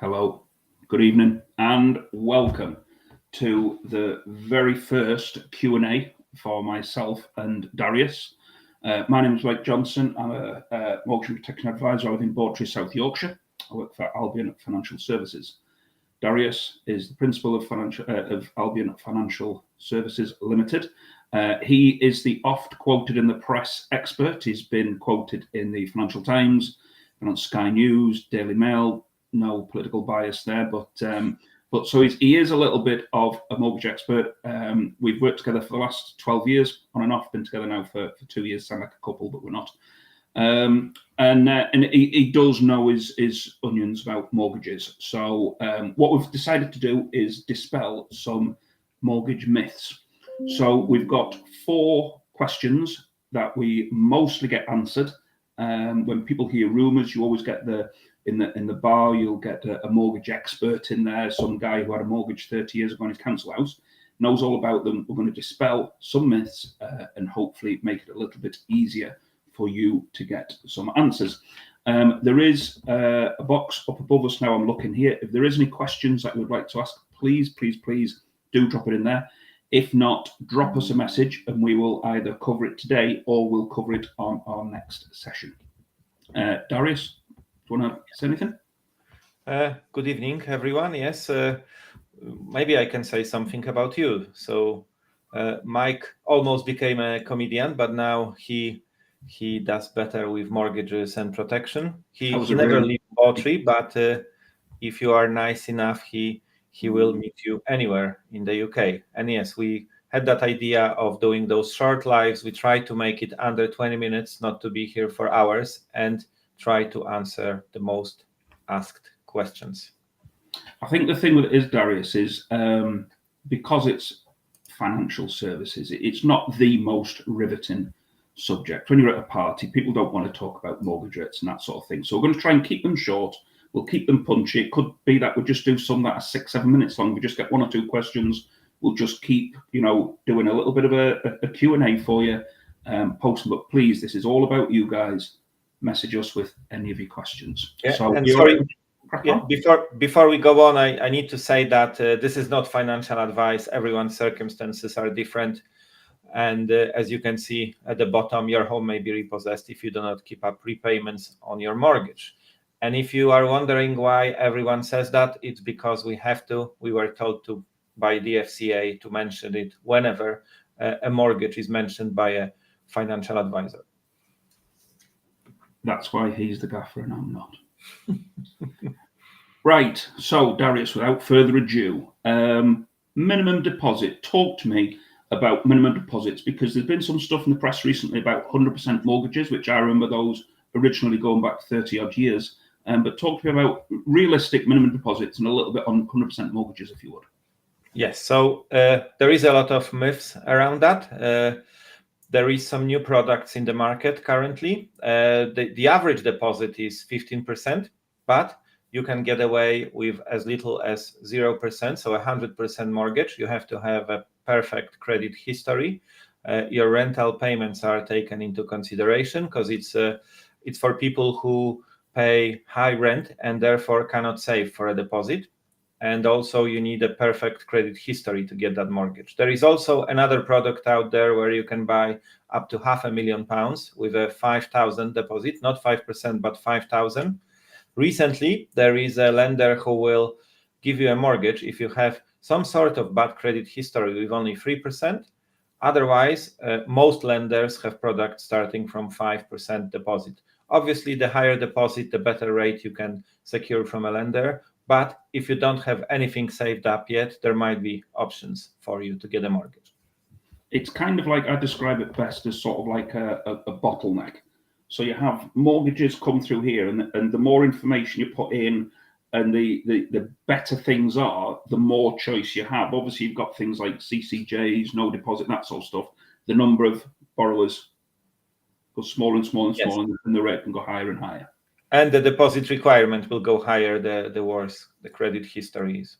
Hello, good evening, and welcome to the very first Q&A for myself and Darius. My name is Blake Johnson. I'm a mortgage protection advisor within Bawtry, South Yorkshire. I work for Albion Financial Services. Darius is the principal of Albion Financial Services Limited. He is the oft quoted in the press expert. He's been quoted in the Financial Times, been on Sky News, Daily Mail. No political bias there, but so he is a little bit of a mortgage expert. We've worked together for the last 12 years, on and off. Been together now for 2 years. Sound like a couple, but we're not. And he does know his onions about mortgages. So what we've decided to do is dispel some mortgage myths. So we've got 4 questions that we mostly get answered. When people hear rumours, you always get in the bar, you'll get a mortgage expert in there, some guy who had a mortgage 30 years ago in his council house, knows all about them. We're going to dispel some myths and hopefully make it a little bit easier for you to get some answers. There is a box up above us now. I'm looking here. If there is any questions that you would like to ask, please do drop it in there. If not, drop us a message and we will either cover it today or we'll cover it on our next session. Darius, do you want to say anything? Good evening, everyone. Yes, maybe I can say something about you. So Mike almost became a comedian, but now he does better with mortgages and protection. He never leaves Bawtry, but if you are nice enough, he will meet you anywhere in the UK. And yes, we had that idea of doing those short lives. We try to make it under 20 minutes, not to be here for hours, and try to answer the most asked questions. I think the thing with it is, Darius, is because it's financial services, it's not the most riveting subject. When you're at a party, people don't want to talk about mortgage rates and that sort of thing. So we're going to try and keep them short. We'll keep them punchy. It could be that we'll just do some that are 6-7 minutes long. We just get 1 or 2 questions. We'll just keep, doing a little bit of a Q&A for you. Post them, but please, this is all about you guys. Message us with any of your questions. Yeah, so and sorry, before we go on, I need to say that this is not financial advice. Everyone's circumstances are different. And as you can see at the bottom, your home may be repossessed if you do not keep up repayments on your mortgage. And if you are wondering why everyone says that, it's because we were told to by the FCA to mention it whenever a mortgage is mentioned by a financial advisor. That's why he's the gaffer and I'm not. Right. So, Darius, without further ado, minimum deposit. Talk to me about minimum deposits, because there's been some stuff in the press recently about 100% mortgages, which I remember those originally going back 30 odd years. But talk to me about realistic minimum deposits and a little bit on 100% mortgages, if you would. Yes. So there is a lot of myths around that. There is some new products in the market currently. The average deposit is 15%, but you can get away with as little as 0%, so 100% mortgage. You have to have a perfect credit history. Your rental payments are taken into consideration because it's for people who pay high rent and therefore cannot save for a deposit. And also you need a perfect credit history to get that mortgage. There is also another product out there where you can buy up to £500,000 with a 5,000 deposit, not 5%, but 5,000. Recently, there is a lender who will give you a mortgage if you have some sort of bad credit history with only 3%. Otherwise, most lenders have products starting from 5% deposit. Obviously, the higher deposit, the better rate you can secure from a lender. But if you don't have anything saved up yet, there might be options for you to get a mortgage. It's kind of like, I describe it best as sort of like a bottleneck. So you have mortgages come through here, and the more information you put in and the better things are, the more choice you have. Obviously, you've got things like CCJs, no deposit, that sort of stuff. The number of borrowers goes smaller and smaller and smaller, yes, and the rate can go higher and higher. And the deposit requirement will go higher the worse the credit history is.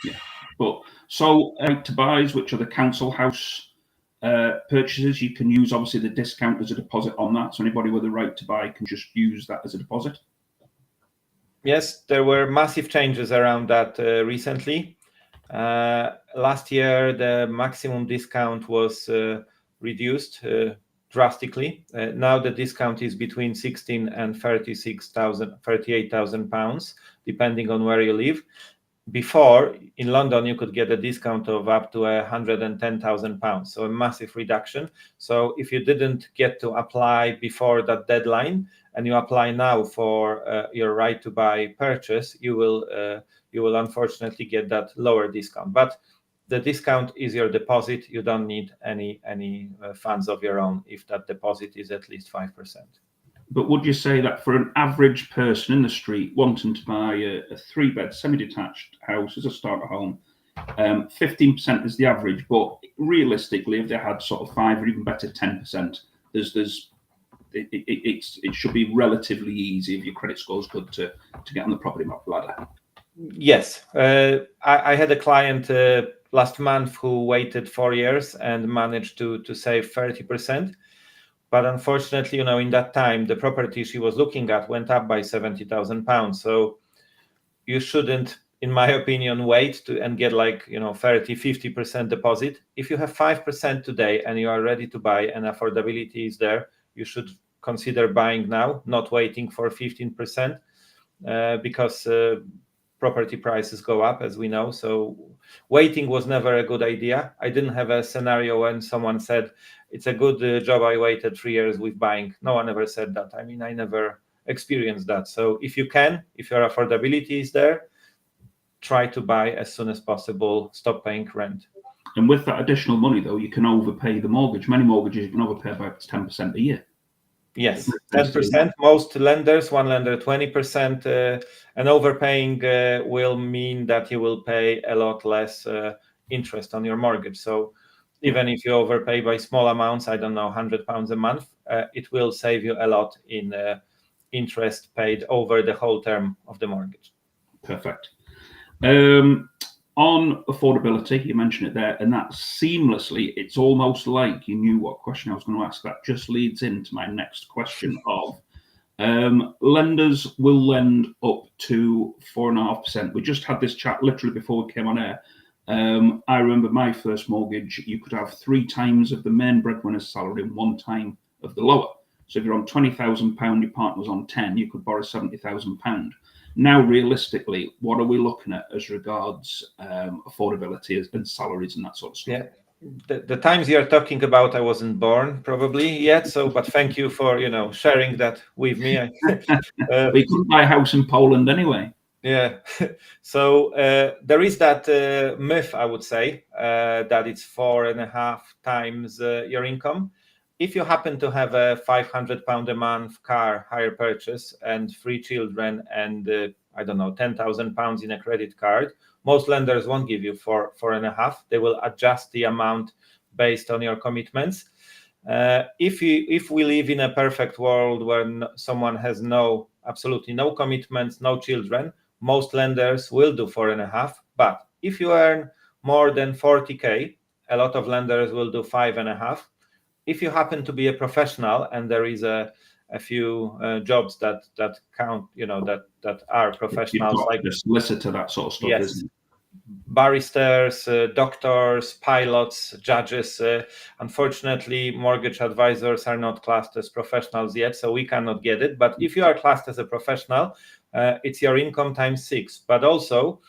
Yeah, but so right to buys, which are the council house purchases, you can use obviously the discount as a deposit on that. So anybody with a right to buy can just use that as a deposit. Yes, there were massive changes around that recently. Last year, the maximum discount was reduced drastically. Now the discount is between 16 and 38,000 pounds, depending on where you live. Before, in London, you could get a discount of up to 110,000 pounds, so a massive reduction. So if you didn't get to apply before that deadline and you apply now for your right to buy purchase, you will unfortunately get that lower discount. But the discount is your deposit. You don't need any funds of your own if that deposit is at least 5%. But would you say that for an average person in the street wanting to buy a 3-bed semi-detached house as a starter home, 15% is the average, but realistically, if they had sort of 5 or even better 10%, it should be relatively easy if your credit score is good to get on the property ladder. Yes, I had a client last month who waited 4 years and managed to save 30%. But unfortunately, in that time, the property she was looking at went up by 70,000 pounds. So you shouldn't, in my opinion, wait and get 30-50% deposit. If you have 5% today and you are ready to buy and affordability is there, you should consider buying now, not waiting for 15%, because property prices go up, as we know. So waiting was never a good idea. I didn't have a scenario when someone said, it's a good job I waited 3 years with buying. No one ever said that. I mean, I never experienced that. So if you can, if your affordability is there, try to buy as soon as possible, stop paying rent. And with that additional money, though, you can overpay the mortgage. Many mortgages you can overpay about 10% a year. Yes, 10%. Most lenders, one lender 20%, and overpaying will mean that you will pay a lot less interest on your mortgage. So even if you overpay by small amounts, I don't know, £100 a month, it will save you a lot in interest paid over the whole term of the mortgage. Perfect. On affordability, you mentioned it there, and that seamlessly, it's almost like you knew what question I was going to ask. That just leads into my next question of lenders will lend up to 4.5%. We just had this chat literally before we came on air. I remember my first mortgage, you could have 3 times of the main breadwinner's salary and 1 time of the lower. So if you're on £20,000, your partner was on 10, you could borrow £70,000. Now, realistically, what are we looking at as regards affordability and salaries and that sort of stuff? Yeah, the times you're talking about, I wasn't born probably yet. So, but thank you for sharing that with me. We couldn't buy a house in Poland anyway. Yeah, so there is that myth, I would say, that it's 4.5 times your income. If you happen to have a £500 a month car hire purchase and 3 children and I don't know, £10,000 in a credit card, most lenders won't give you 4.5. They will adjust the amount based on your commitments. If we live in a perfect world where someone has absolutely no commitments, no children, most lenders will do 4.5. But if you earn more than 40K, a lot of lenders will do 5.5. If you happen to be a professional and there is a few jobs that count, that are professionals, like the solicitor, that sort of stuff, yes, isn't it? Barristers, doctors, pilots, judges. Unfortunately, mortgage advisors are not classed as professionals yet, so we cannot get it. But if you are classed as a professional, it's your income times 6. But also,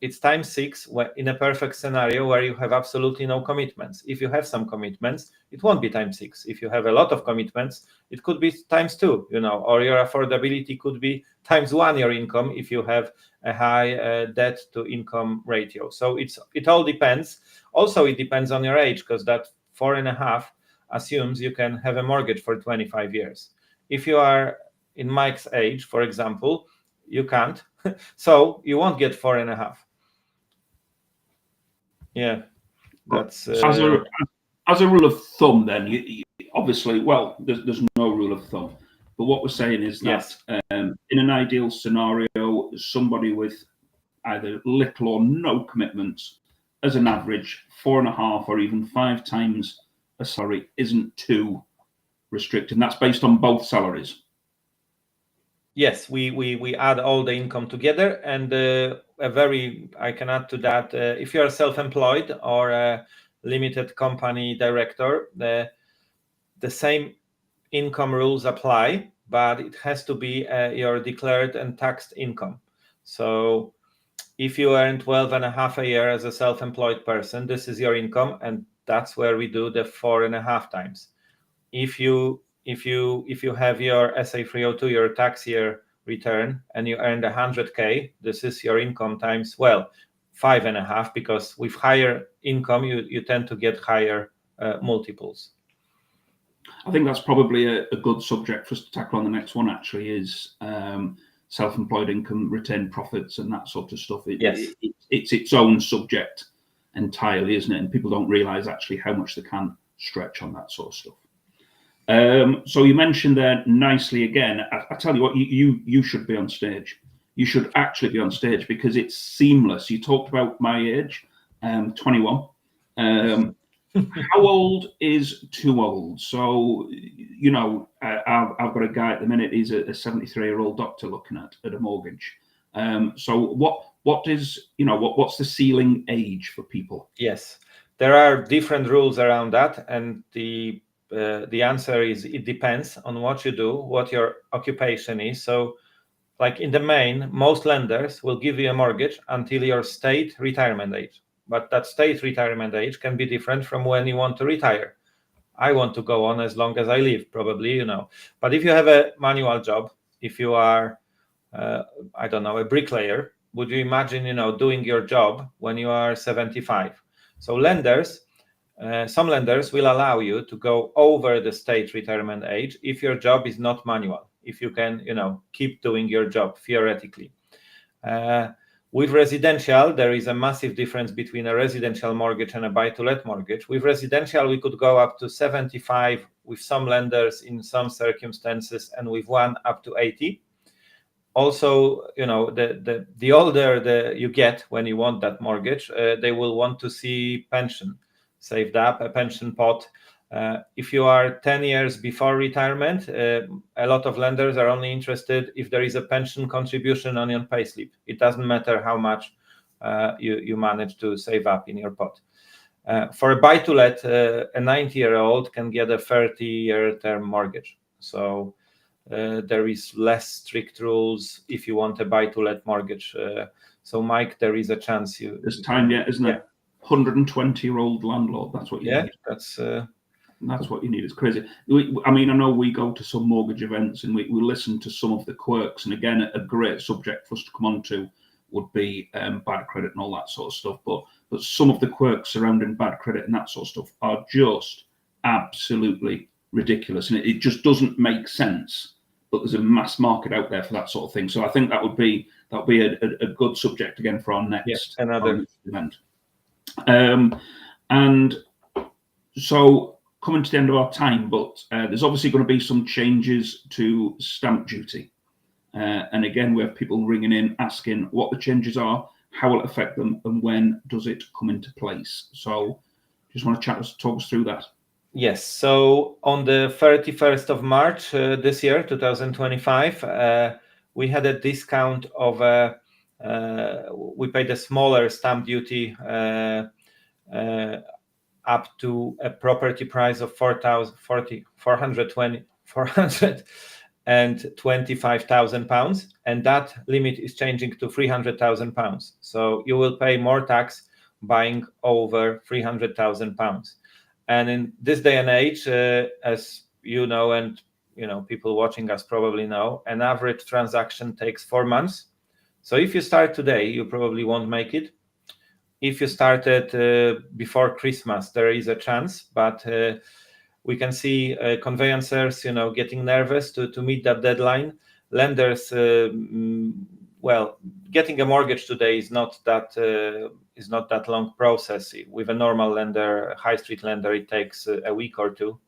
it's times 6 in a perfect scenario where you have absolutely no commitments. If you have some commitments, it won't be times 6. If you have a lot of commitments, it could be times 2, or your affordability could be times 1 your income if you have a high debt to income ratio. So it all depends. Also, it depends on your age, because that 4.5 assumes you can have a mortgage for 25 years. If you are in Mike's age, for example, you can't, so you won't get 4.5. Yeah, that's as a rule of thumb. Then you obviously, well, there's no rule of thumb, but what we're saying is that in an ideal scenario, somebody with either little or no commitments, as an average, 4.5 or even 5 times a salary isn't too restricted. And that's based on both salaries. Yes, we add all the income together, and I can add to that, if you are self-employed or a limited company director, the same income rules apply, but it has to be your declared and taxed income. So if you earn 12 and a half a year as a self-employed person, this is your income, and that's where we do the 4.5 times. If you have your SA302, your tax year return, and you earned 100K, this is your income times, well, 5.5, because with higher income you tend to get higher multiples. I think that's probably a good subject for us to tackle on the next one, actually, is self-employed income, retained profits, and that sort of stuff. Yes. It's its own subject entirely, isn't it? And people don't realise actually how much they can stretch on that sort of stuff. So you mentioned there nicely again. I tell you what, you should be on stage. You should actually be on stage because it's seamless. You talked about my age, 21. How old is too old? So, you know, I've got a guy at the minute. He's a 73-year-old doctor looking at a mortgage. So what is, you know, what's the ceiling age for people? Yes, there are different rules around that, and the answer is it depends on what you do, what your occupation is. So, like in the main, most lenders will give you a mortgage until your state retirement age. But that state retirement age can be different from when you want to retire. I want to go on as long as I live, probably, you know. But if you have a manual job, if you are, I don't know, a bricklayer, would you imagine, you know, doing your job when you are 75? So lenders, some lenders will allow you to go over the state retirement age if your job is not manual, if you can, you know, keep doing your job theoretically. With residential, there is a massive difference between a residential mortgage and a buy-to-let mortgage. With residential, we could go up to 75 with some lenders in some circumstances, and with one up to 80. Also, you know, the older you get when you want that mortgage, they will want to see pension saved up, a pension pot. If you are 10 years before retirement, a lot of lenders are only interested if there is a pension contribution on your payslip. It doesn't matter how much you manage to save up in your pot. For a buy-to-let, a 90-year-old can get a 30-year term mortgage. So there is less strict rules if you want a buy-to-let mortgage. So, Mike, there is a chance There's time yet, isn't it? 120-year-old landlord. That's what you need. That's what you need. It's crazy. I mean, I know we go to some mortgage events and we listen to some of the quirks. And again, a great subject for us to come on to would be bad credit and all that sort of stuff. But some of the quirks surrounding bad credit and that sort of stuff are just absolutely ridiculous. And it just doesn't make sense. But there's a mass market out there for that sort of thing. So I think that would be a good subject again for our next event. And so coming to the end of our time, but there's obviously going to be some changes to stamp duty. And again, we have people ringing in asking what the changes are, how will it affect them, and when does it come into place? So just want to talk us through that. Yes. So on the 31st of March this year, 2025, we had a discount of we paid a smaller stamp duty up to a property price of 425,000 pounds, and that limit is changing to 300,000 pounds. So you will pay more tax buying over 300,000 pounds. And in this day and age, as you know, and you know, people watching us probably know, an average transaction takes 4 months. So if you start today, you probably won't make it. If you started before Christmas, there is a chance, but we can see conveyancers, you know, getting nervous to meet that deadline. Lenders, well, getting a mortgage today is not that long process. With a normal lender, high street lender, it takes a week or two.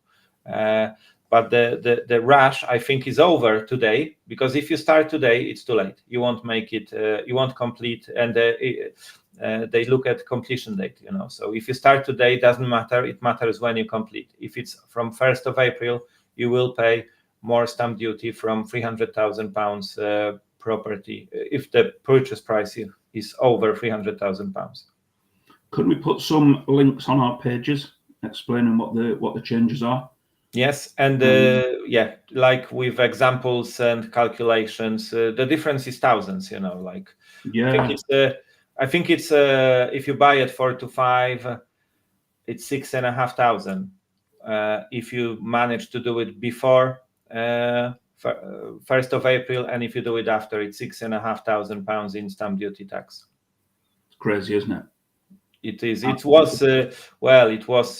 But the rush, I think, is over today, because if you start today, it's too late. You won't make it. You won't complete, and they look at completion date. You know, so if you start today, it doesn't matter. It matters when you complete. If it's from 1st of April, you will pay more stamp duty from £300,000 property if the purchase price is over £300,000. Could we put some links on our pages explaining what the changes are? Yes, and like with examples and calculations, the difference is thousands. I think it's if you buy at 4 to 5, it's 6,500. If you manage to do it before 1st of April, and if you do it after, it's £6,500 in stamp duty tax. It's crazy, isn't it? It is. It was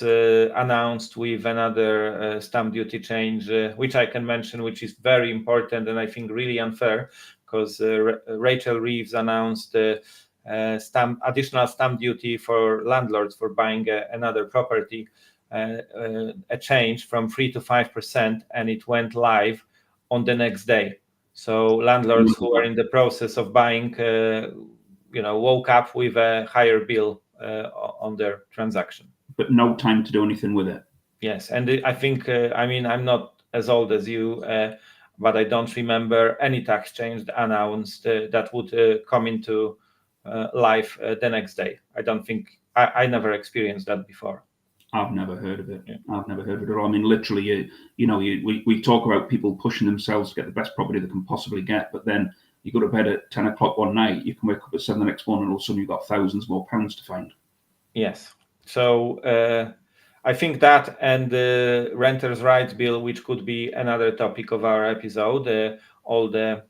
announced with another stamp duty change, which I can mention, which is very important and I think really unfair, because Rachel Reeves announced additional stamp duty for landlords for buying another property, a change from 3 to 5%, and it went live on the next day. So landlords who are in the process of buying, woke up with a higher bill on their transaction, but no time to do anything with it. Yes, and I think I'm not as old as you, but I don't remember any tax change announced that would come into life the next day. I don't think I never experienced that before. I've never heard of it. Yeah. I've never heard of it at all. I mean, literally, we talk about people pushing themselves to get the best property they can possibly get, but then you go to bed at 10 o'clock one night, you can wake up at 7 the next morning, and all of a sudden you've got thousands more pounds to find. Yes. So I think that and the renters' rights bill, which could be another topic of our episode, all the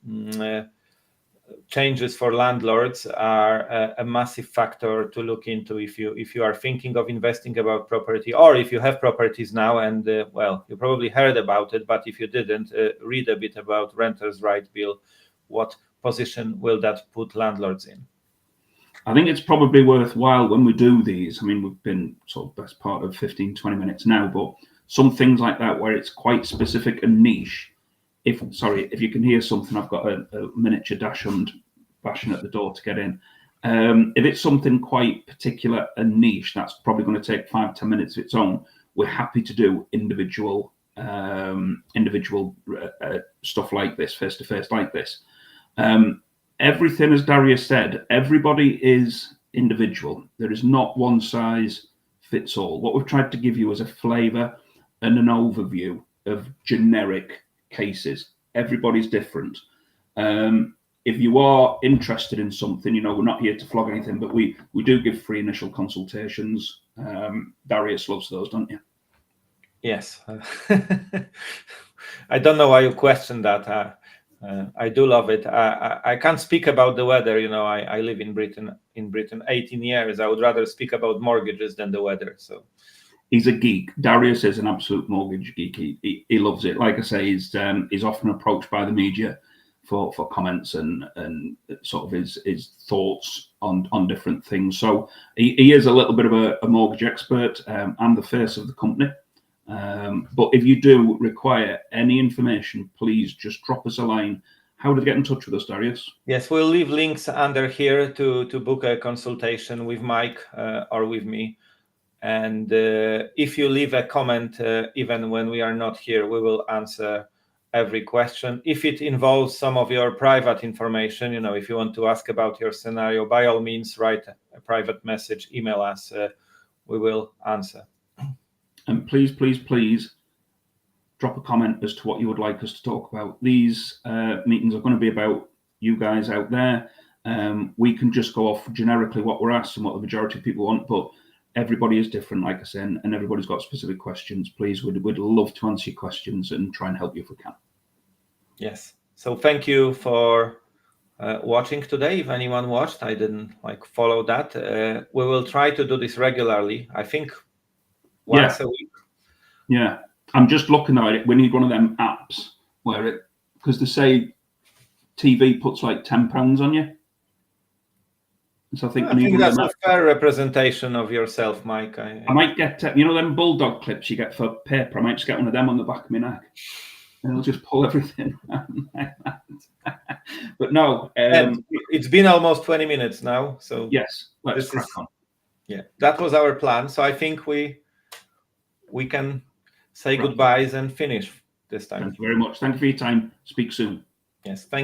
changes for landlords are a massive factor to look into if you are thinking of investing about property, or if you have properties now and you probably heard about it, but if you didn't, read a bit about renters' rights bill. What position will that put landlords in? I think it's probably worthwhile when we do these. I mean, we've been sort of best part of 15-20 minutes now, but some things like that where it's quite specific and niche. If you can hear something, I've got a miniature dachshund bashing at the door to get in. If it's something quite particular and niche, that's probably going to take 5-10 minutes of its own. We're happy to do individual stuff like this, face-to-face like this. Everything, as Darius said, everybody is individual. There is not one size fits all. What we've tried to give you is a flavour and an overview of generic cases. Everybody's different. If you are interested in something, we're not here to flog anything, but we do give free initial consultations. Darius loves those, don't you? Yes. I don't know why you question that. I do love it. I can't speak about the weather. I live in Britain 18 years. I would rather speak about mortgages than the weather. So he's a geek. Darius is an absolute mortgage geek. He loves it. Like I say, he's often approached by the media for comments and sort of his thoughts on different things. So he is a little bit of a mortgage expert. I'm the face of the company. But if you do require any information, please just drop us a line. How to get in touch with us, Darius? Yes, we'll leave links under here to book a consultation with Mike or with me. And if you leave a comment, even when we are not here, we will answer every question. If it involves some of your private information, if you want to ask about your scenario, by all means, write a private message, email us. We will answer. And please drop a comment as to what you would like us to talk about. These meetings are going to be about you guys out there. We can just go off generically what we're asked and what the majority of people want, but everybody is different, like I said, and everybody's got specific questions. Please, we'd love to answer your questions and try and help you if we can. Yes. So thank you for watching today. If anyone watched, I didn't follow that. We will try to do this regularly. I think once a week. Yeah. I'm just looking at it. We need one of them apps because they say TV puts like £10 on you. So I think that's a fair representation of yourself, Mike. I might get, them bulldog clips you get for paper. I might just get one of them on the back of my neck, and it'll just pull everything like that. But no, it's been almost 20 minutes now. So yes, let's crack on. Yeah, that was our plan. So I think we can say goodbyes and finish this time. Thank you very much. Thank you for your time. Speak soon. Yes, thank you.